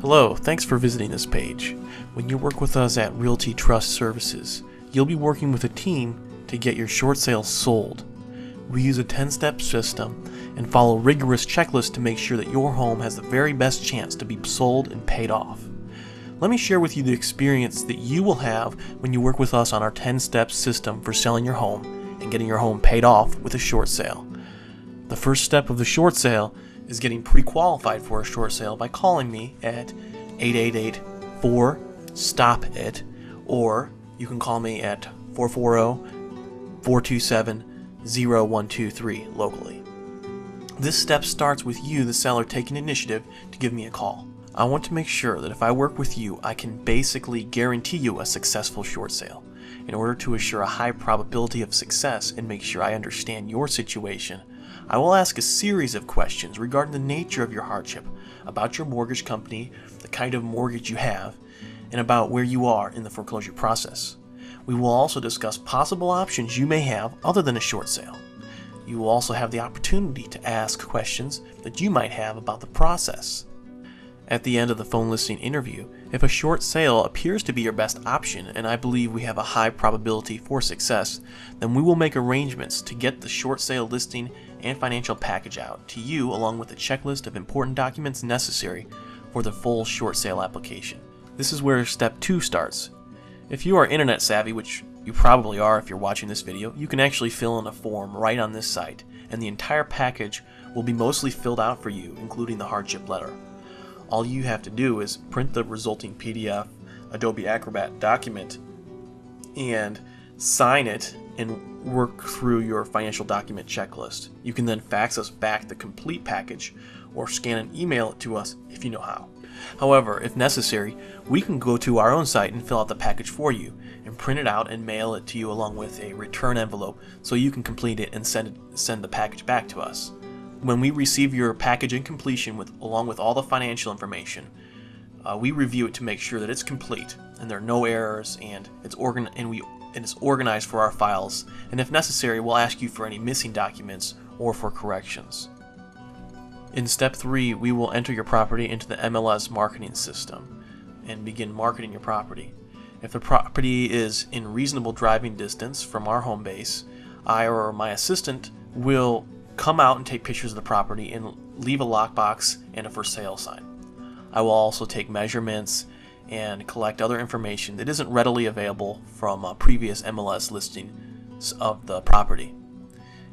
Hello, thanks for visiting this page. When you work with us at Realty Trust Services, you'll be working with a team to get your short sale sold. We use a 10-step system and follow rigorous checklists to make sure that your home has the very best chance to be sold and paid off. Let me share with you the experience that you will have when you work with us on our 10-step system for selling your home and getting your home paid off with a short sale. The first step of the short sale is getting pre-qualified for a short sale by calling me at 888-4-STOP-IT, or you can call me at 440-427-0123 locally. This step starts with you, the seller, taking initiative to give me a call. I want to make sure that if I work with you, I can basically guarantee you a successful short sale. In order to assure a high probability of success and make sure I understand your situation, I will ask a series of questions regarding the nature of your hardship, about your mortgage company, the kind of mortgage you have, and about where you are in the foreclosure process. We will also discuss possible options you may have other than a short sale. You will also have the opportunity to ask questions that you might have about the process. At the end of the phone listing interview, if a short sale appears to be your best option and I believe we have a high probability for success, then we will make arrangements to get the short sale listing and financial package out to you along with a checklist of important documents necessary for the full short sale application. This is where step 2 starts. If you are internet savvy, which you probably are if you're watching this video, you can actually fill in a form right on this site, and the entire package will be mostly filled out for you, including the hardship letter. All you have to do is print the resulting PDF Adobe Acrobat document and sign it and work through your financial document checklist. You can then fax us back the complete package or scan and email it to us if you know how. However, if necessary, we can go to our own site and fill out the package for you and print it out and mail it to you along with a return envelope so you can complete it and send the package back to us. When we receive your package in completion along with all the financial information, we review it to make sure that it's complete and there are no errors and it's organized for our files, and if necessary we'll ask you for any missing documents or for corrections. In step 3, we will enter your property into the MLS marketing system and begin marketing your property. If the property is in reasonable driving distance from our home base, I or my assistant will come out and take pictures of the property and leave a lockbox and a for sale sign. I will also take measurements and collect other information that isn't readily available from previous MLS listings of the property.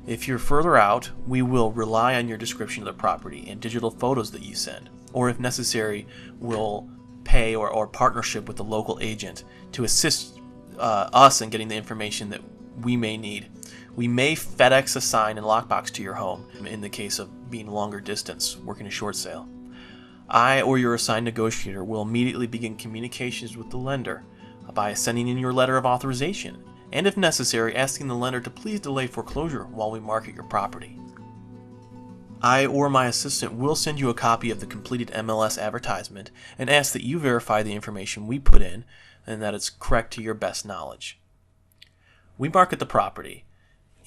If you're further out, we will rely on your description of the property and digital photos that you send, or if necessary, we'll pay or partnership with the local agent to assist us in getting the information that we may need. We may FedEx a sign and lockbox to your home in the case of being longer distance, working a short sale. I or your assigned negotiator will immediately begin communications with the lender by sending in your letter of authorization, and if necessary, asking the lender to please delay foreclosure while we market your property. I or my assistant will send you a copy of the completed MLS advertisement and ask that you verify the information we put in and that it's correct to your best knowledge. We market the property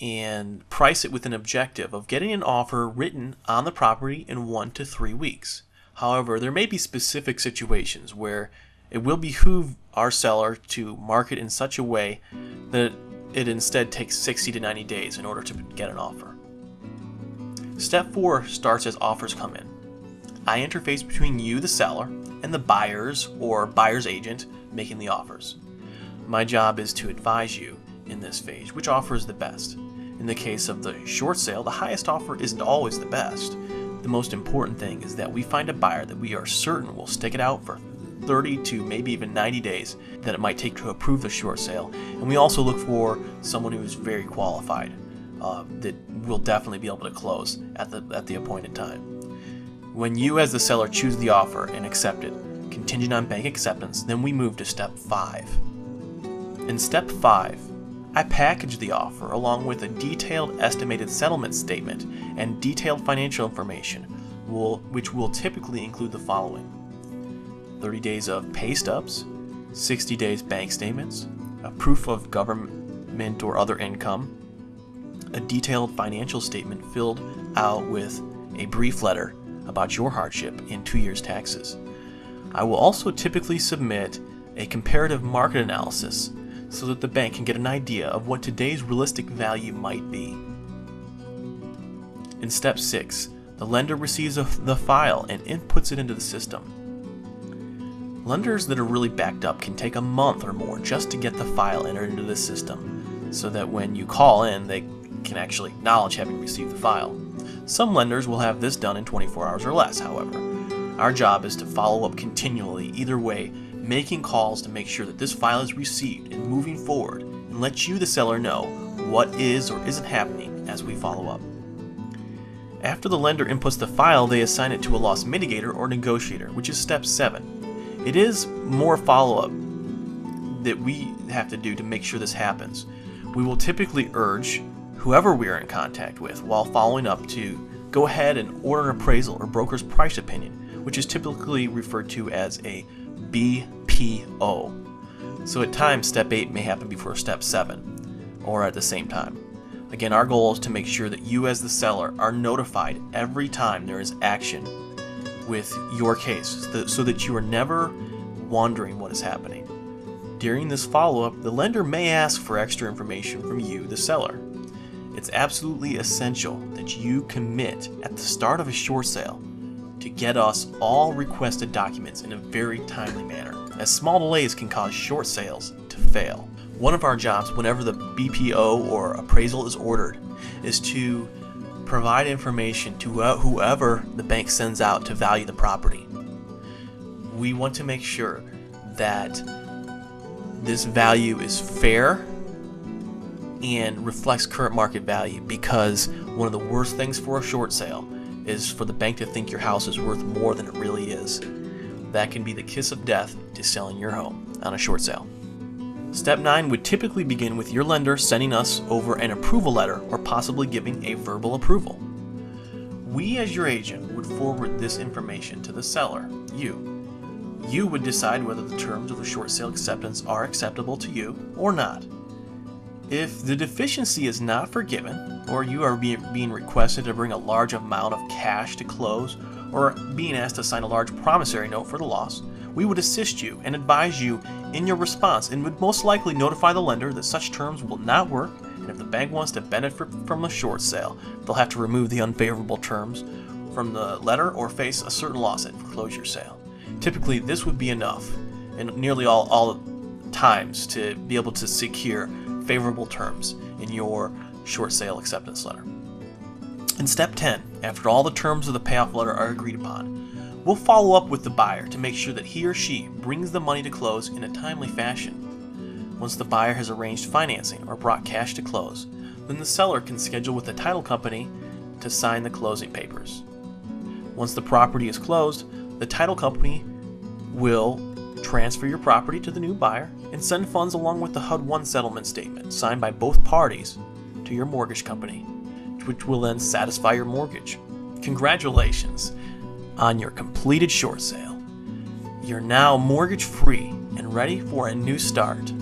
and price it with an objective of getting an offer written on the property in 1 to 3 weeks. However, there may be specific situations where it will behoove our seller to market in such a way that it instead takes 60 to 90 days in order to get an offer. Step 4 starts as offers come in. I interface between you, the seller, and the buyers or buyer's agent making the offers. My job is to advise you in this phase which offer is the best. In the case of the short sale, the highest offer isn't always the best. The most important thing is that we find a buyer that we are certain will stick it out for 30 to maybe even 90 days that it might take to approve the short sale, and we also look for someone who is very qualified that will definitely be able to close at the appointed time. When you as the seller choose the offer and accept it, contingent on bank acceptance, then we move to step 5. In step 5, I package the offer along with a detailed estimated settlement statement and detailed financial information, which will typically include the following: 30 days of pay stubs, 60 days bank statements, a proof of government or other income, a detailed financial statement filled out with a brief letter about your hardship and 2 years' taxes. I will also typically submit a comparative market analysis so that the bank can get an idea of what today's realistic value might be. In step 6, the lender receives the file and inputs it into the system. Lenders that are really backed up can take a month or more just to get the file entered into the system, so that when you call in, they can actually acknowledge having received the file. Some lenders will have this done in 24 hours or less, however. Our job is to follow up continually, either way, making calls to make sure that this file is received and moving forward, and let you, the seller, know what is or isn't happening as we follow up. After the lender inputs the file, they assign it to a loss mitigator or negotiator, which is step 7. It is more follow-up that we have to do to make sure this happens. We will typically urge whoever we are in contact with while following up to go ahead and order an appraisal or broker's price opinion, which is typically referred to as a BPO. So at times, step 8 may happen before step 7, or at the same time. Again, our goal is to make sure that you as the seller are notified every time there is action with your case, so that you are never wondering what is happening. During this follow-up, the lender may ask for extra information from you, the seller. It's absolutely essential that you commit at the start of a short sale to get us all requested documents in a very timely manner, as small delays can cause short sales to fail. One of our jobs whenever the BPO or appraisal is ordered is to provide information to whoever the bank sends out to value the property. We want to make sure that this value is fair and reflects current market value, because one of the worst things for a short sale is for the bank to think your house is worth more than it really is. That can be the kiss of death to selling your home on a short sale. Step 9 would typically begin with your lender sending us over an approval letter or possibly giving a verbal approval. We as your agent would forward this information to the seller, you. You would decide whether the terms of the short sale acceptance are acceptable to you or not. If the deficiency is not forgiven, or you are being requested to bring a large amount of cash to close, or being asked to sign a large promissory note for the loss, we would assist you and advise you in your response, and would most likely notify the lender that such terms will not work, and if the bank wants to benefit from a short sale, they'll have to remove the unfavorable terms from the letter or face a certain loss at foreclosure sale. Typically, this would be enough, and nearly all times, to be able to secure favorable terms in your short sale acceptance letter. In step 10, after all the terms of the payoff letter are agreed upon, we'll follow up with the buyer to make sure that he or she brings the money to close in a timely fashion. Once the buyer has arranged financing or brought cash to close, then the seller can schedule with the title company to sign the closing papers. Once the property is closed, the title company will transfer your property to the new buyer and send funds along with the HUD-1 settlement statement signed by both parties to your mortgage company, which will then satisfy your mortgage. Congratulations on your completed short sale. You're now mortgage free and ready for a new start.